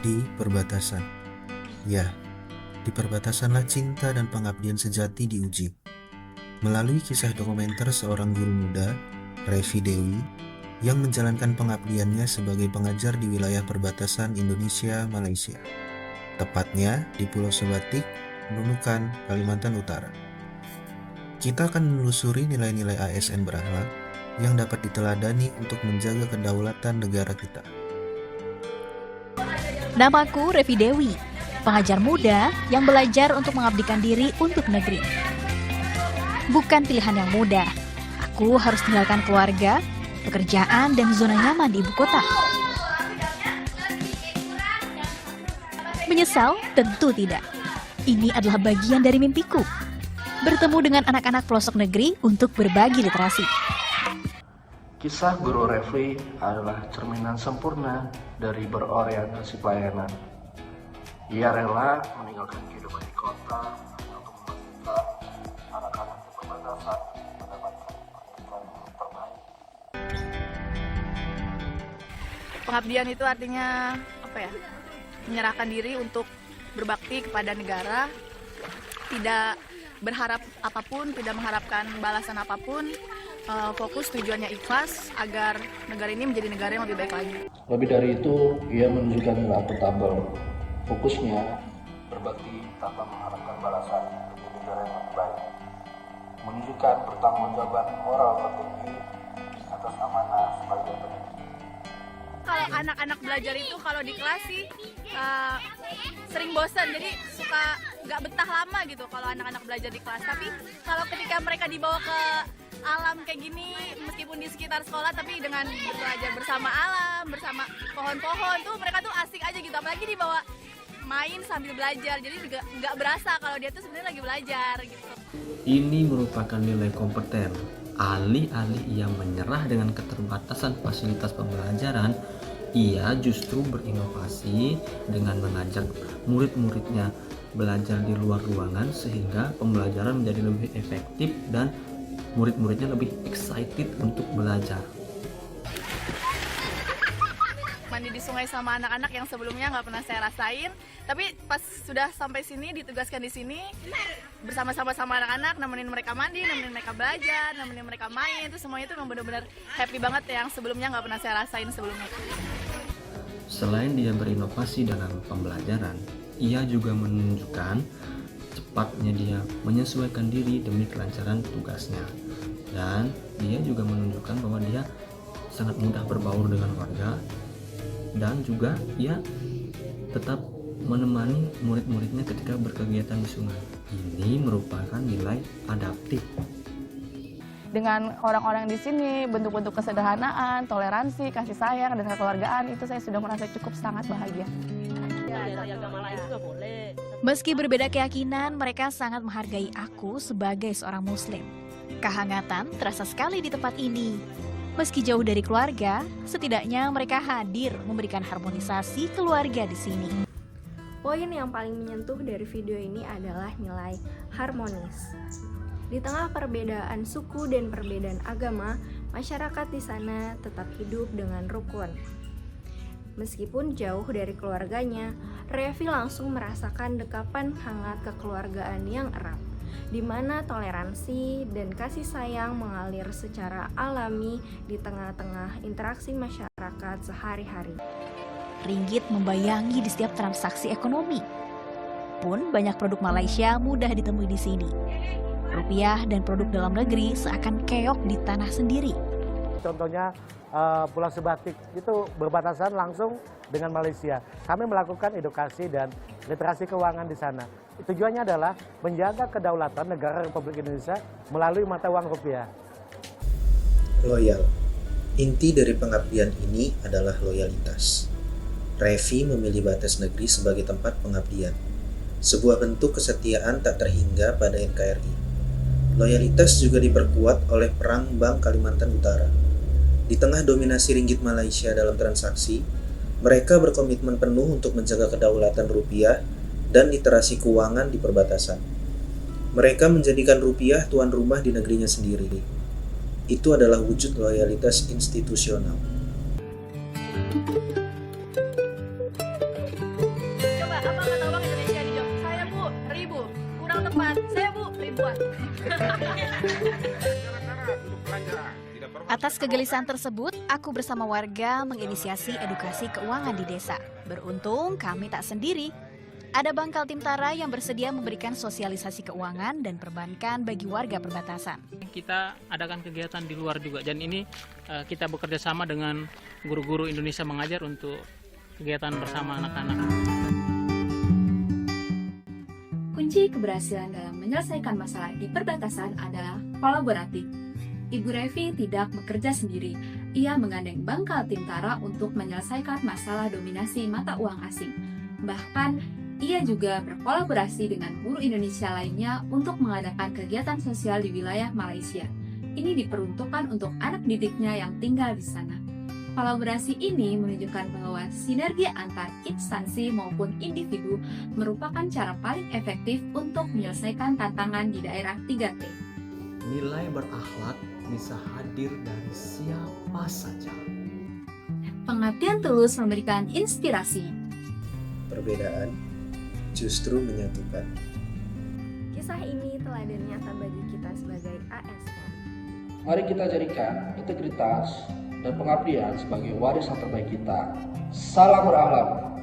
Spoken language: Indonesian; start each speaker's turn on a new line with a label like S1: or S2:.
S1: Di perbatasan. Ya, di perbatasanlah cinta dan pengabdian sejati diuji. Melalui kisah dokumenter seorang guru muda, Revi Dewi, yang menjalankan pengabdiannya sebagai pengajar di wilayah perbatasan Indonesia-Malaysia. Tepatnya di Pulau Sebatik, Nunukan, Kalimantan Utara. Kita akan menelusuri nilai-nilai ASN berakhlak yang dapat diteladani untuk menjaga kedaulatan negara kita.
S2: Namaku Revi Dewi, pengajar muda yang belajar untuk mengabdikan diri untuk negeri. Bukan pilihan yang mudah. Aku harus tinggalkan keluarga, pekerjaan, dan zona nyaman di ibu kota. Menyesal? Tentu tidak. Ini adalah bagian dari mimpiku. Bertemu dengan anak-anak pelosok negeri untuk berbagi literasi.
S3: Kisah Guru Revi adalah cerminan sempurna dari berorientasi pelayanan. Ia rela meninggalkan kehidupan di kota untuk memastikan anak-anak di perbatasan mendapatkan pendidikan yang terbaik.
S4: Pengabdian itu artinya menyerahkan diri untuk berbakti kepada negara, tidak berharap apapun, tidak mengharapkan balasan apapun. Fokus tujuannya ikhlas agar negara ini menjadi negara yang lebih baik lagi.
S3: Lebih dari itu, ia menunjukkan nilai akuntabel. Fokusnya berbakti tanpa mengharapkan balasan demi negara yang lebih baik. Menunjukkan pertanggungjawaban moral tertinggi atas amanah sebagai pendidik.
S4: Kalau anak-anak belajar itu kalau di kelas sih sering bosan, jadi suka nggak betah lama gitu kalau anak-anak belajar di kelas. Tapi kalau ketika mereka dibawa ke alam kayak gini, meskipun di sekitar sekolah tapi dengan belajar bersama alam, bersama pohon-pohon tuh mereka tuh asik aja gitu, apalagi dibawa main sambil belajar, jadi juga nggak berasa kalau dia tuh sebenarnya lagi belajar gitu.
S5: Ini merupakan nilai kompeten. Alih-alih ia menyerah dengan keterbatasan fasilitas pembelajaran, ia justru berinovasi dengan mengajak murid-muridnya belajar di luar ruangan sehingga pembelajaran menjadi lebih efektif dan murid-muridnya lebih excited untuk belajar.
S4: Mandi di sungai sama anak-anak yang sebelumnya nggak pernah saya rasain, tapi pas sudah sampai sini, ditugaskan di sini bersama-sama sama anak-anak, nemenin mereka mandi, nemenin mereka belajar, nemenin mereka main, itu semuanya itu memang benar-benar happy banget yang sebelumnya nggak pernah saya rasain sebelumnya.
S5: Selain dia berinovasi dalam pembelajaran, ia juga menunjukkan cepatnya dia menyesuaikan diri demi kelancaran tugasnya. Dan dia juga menunjukkan bahwa dia sangat mudah berbaur dengan warga dan juga ia tetap menemani murid-muridnya ketika berkegiatan di sungai. Ini merupakan nilai adaptif.
S4: Dengan orang-orang di sini, bentuk-bentuk kesederhanaan, toleransi, kasih sayang, dan kekeluargaan, itu saya sudah merasa cukup sangat bahagia.
S2: Meski berbeda keyakinan, mereka sangat menghargai aku sebagai seorang muslim. Kehangatan terasa sekali di tempat ini. Meski jauh dari keluarga, setidaknya mereka hadir memberikan harmonisasi keluarga di sini.
S6: Poin yang paling menyentuh dari video ini adalah nilai harmonis. Di tengah perbedaan suku dan perbedaan agama, masyarakat di sana tetap hidup dengan rukun. Meskipun jauh dari keluarganya, Revi langsung merasakan dekapan hangat kekeluargaan yang erat, di mana toleransi dan kasih sayang mengalir secara alami di tengah-tengah interaksi masyarakat sehari-hari.
S2: Ringgit membayangi di setiap transaksi ekonomi. Pun banyak produk Malaysia mudah ditemui di sini. Rupiah dan produk dalam negeri seakan keok di tanah sendiri.
S7: Contohnya Pulau Sebatik itu berbatasan langsung dengan Malaysia. Kami melakukan edukasi dan literasi keuangan di sana. Tujuannya adalah menjaga kedaulatan negara Republik Indonesia melalui mata uang rupiah.
S1: Loyal. Inti dari pengabdian ini adalah loyalitas. Revi memilih batas negeri sebagai tempat pengabdian. Sebuah bentuk kesetiaan tak terhingga pada NKRI. Loyalitas juga diperkuat oleh Perang Bank Kalimantan Utara. Di tengah dominasi ringgit Malaysia dalam transaksi, mereka berkomitmen penuh untuk menjaga kedaulatan rupiah dan literasi keuangan di perbatasan. Mereka menjadikan rupiah tuan rumah di negerinya sendiri. Itu adalah wujud loyalitas institusional.
S4: 4. Saya Bu, Ridwan.
S2: Atas kegelisahan tersebut, aku bersama warga menginisiasi edukasi keuangan di desa. Beruntung kami tak sendiri. Ada Bangkal Timtara yang bersedia memberikan sosialisasi keuangan dan perbankan bagi warga perbatasan.
S8: Kita adakan kegiatan di luar juga, dan ini kita bekerja sama dengan guru-guru Indonesia Mengajar untuk kegiatan bersama anak-anak.
S9: Kunci keberhasilan dalam menyelesaikan masalah di perbatasan adalah kolaboratif. Ibu Revi tidak bekerja sendiri. Ia menggandeng Bangkal Timtara untuk menyelesaikan masalah dominasi mata uang asing. Bahkan, ia juga berkolaborasi dengan guru Indonesia lainnya untuk mengadakan kegiatan sosial di wilayah Malaysia. Ini diperuntukkan untuk anak didiknya yang tinggal di sana. Kolaborasi ini menunjukkan bahwa sinergi antar instansi maupun individu merupakan cara paling efektif untuk menyelesaikan tantangan di daerah 3T.
S5: Nilai berakhlak bisa hadir dari siapa saja.
S9: Pengabdian tulus memberikan inspirasi.
S1: Perbedaan justru menyatukan.
S6: Kisah ini teladan nyata bagi kita sebagai ASN.
S3: Mari kita jadikan integritas dan pengabdian sebagai warisan terbaik kita. Salam berakhlak.